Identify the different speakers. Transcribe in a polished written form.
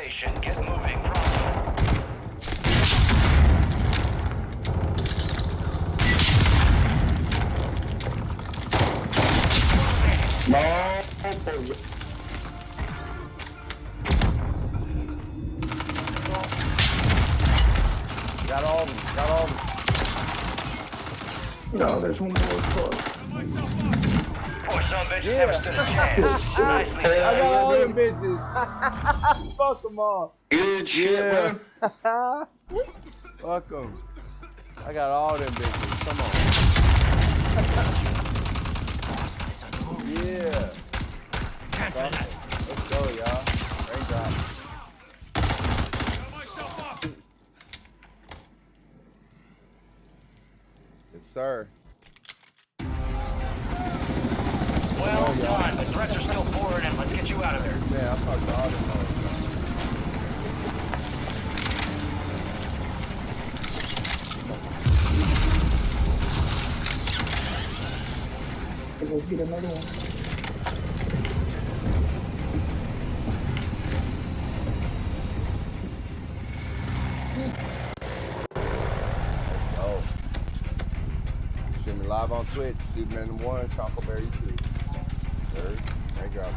Speaker 1: location. Get moving. Pronto.
Speaker 2: No.
Speaker 3: Got all of them. Got all of them.
Speaker 2: No, there's one more close.
Speaker 1: Poor son bitches
Speaker 3: Yeah.
Speaker 1: never stood a chance. Nicely
Speaker 3: I
Speaker 1: done.
Speaker 3: got all them bitches. Fuck them all.
Speaker 2: Good shit,
Speaker 3: Yeah.
Speaker 2: bro.
Speaker 3: Fuck them. I got all them bitches. Come on. Yeah.
Speaker 1: Cancel that.
Speaker 3: Let's go, y'all. Raindrop. Yes, sir.
Speaker 1: Well done. The threats are still pouring in. Let's get you out of there.
Speaker 3: Man, I talked to all them hoes.
Speaker 2: Let's get another one.
Speaker 3: Let's go. Streaming live on Twitch. Superman 1, Chocoberry 2. Third. Raindrop.